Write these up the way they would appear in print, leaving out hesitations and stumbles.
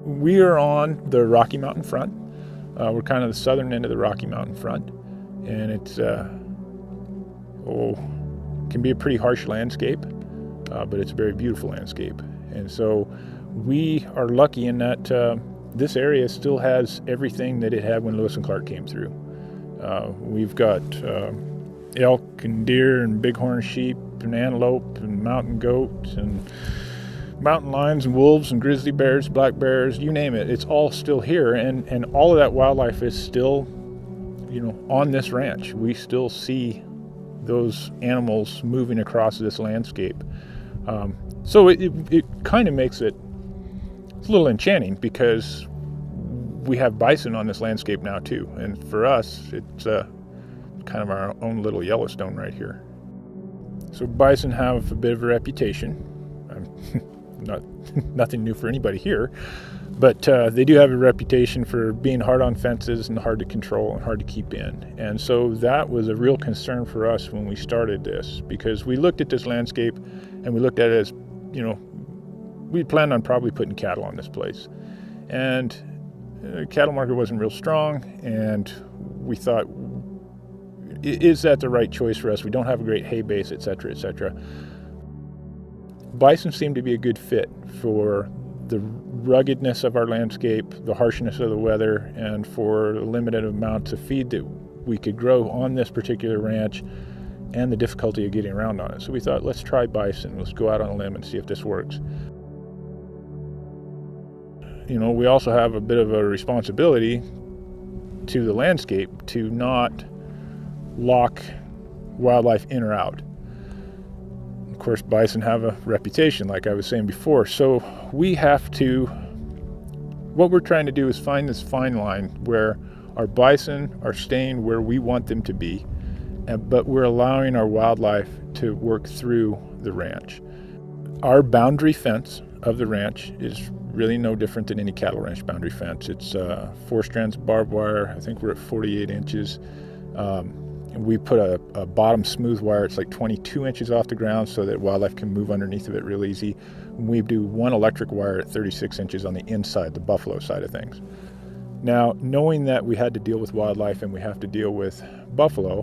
We are on the Rocky Mountain front. We're kind of the southern end of the Rocky Mountain front, and it's can be a pretty harsh landscape, but it's a very beautiful landscape. And so we are lucky in that this area still has everything that it had when Lewis and Clark came through. We've got elk and deer and bighorn sheep and antelope and mountain goat and mountain lions and wolves and grizzly bears, black bears, you name it. It's all still here, and all of that wildlife is still, on this ranch. We still see those animals moving across this landscape. So it kind of makes it a little enchanting, because we have bison on this landscape now too. And for us, it's kind of our own little Yellowstone right here. So bison have a bit of a reputation. Nothing new for anybody here, but they do have a reputation for being hard on fences and hard to control and hard to keep in. And so that was a real concern for us when we started this, because we looked at this landscape and we looked at it as, we planned on probably putting cattle on this place. And the cattle market wasn't real strong, and we thought, is that the right choice for us? We don't have a great hay base, et cetera, et cetera. Bison seemed to be a good fit for the ruggedness of our landscape, the harshness of the weather, and for the limited amounts of feed that we could grow on this particular ranch, and the difficulty of getting around on it. So we thought, let's try bison. Let's go out on a limb and see if this works. We also have a bit of a responsibility to the landscape to not lock wildlife in or out. Of course, bison have a reputation, like I was saying before. So what we're trying to do is find this fine line where our bison are staying where we want them to be, but we're allowing our wildlife to work through the ranch. Our boundary fence of the ranch is really no different than any cattle ranch boundary fence. It's 4 strands of barbed wire. I think we're at 48 inches. We put a bottom smooth wire. It's like 22 inches off the ground so that wildlife can move underneath of it real easy. We do 1 electric wire at 36 inches on the inside, the buffalo side of things. Now, knowing that we had to deal with wildlife and we have to deal with buffalo,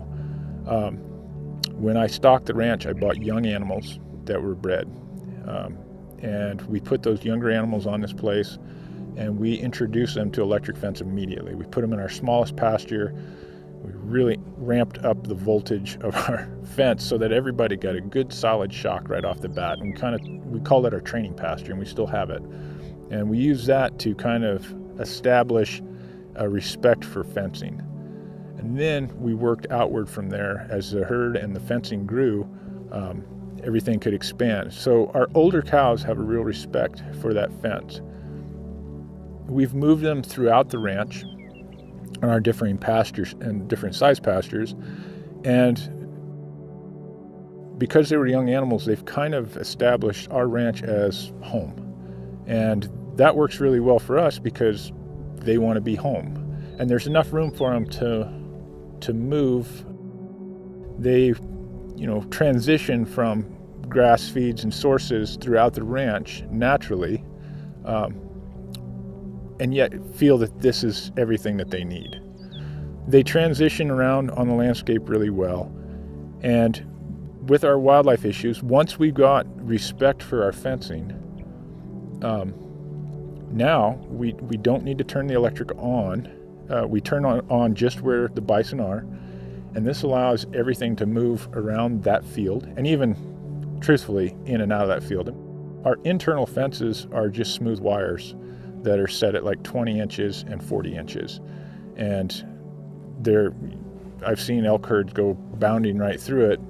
when I stocked the ranch, I bought young animals that were bred. And we put those younger animals on this place, and we introduced them to electric fence immediately. We put them in our smallest pasture. We really ramped up the voltage of our fence so that everybody got a good solid shock right off the bat. And we call it our training pasture, and we still have it. And we use that to kind of establish a respect for fencing. And then we worked outward from there. As the herd and the fencing grew, everything could expand. So our older cows have a real respect for that fence. We've moved them throughout the ranch on our differing pastures and different size pastures. And because they were young animals, they've kind of established our ranch as home. And that works really well for us because they want to be home. And there's enough room for them to move. They transition from grass feeds and sources throughout the ranch naturally, and yet feel that this is everything that they need. They transition around on the landscape really well. And with our wildlife issues, once we got respect for our fencing, now we don't need to turn the electric on. We turn on just where the bison are. And this allows everything to move around that field, and even, truthfully, in and out of that field. Our internal fences are just smooth wires that are set at like 20 inches and 40 inches. And I've seen elk herds go bounding right through it.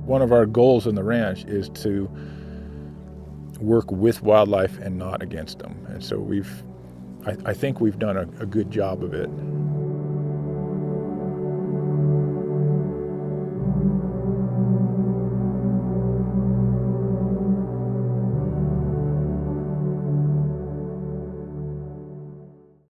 One of our goals in the ranch is to work with wildlife and not against them. And so I think we've done a good job of it.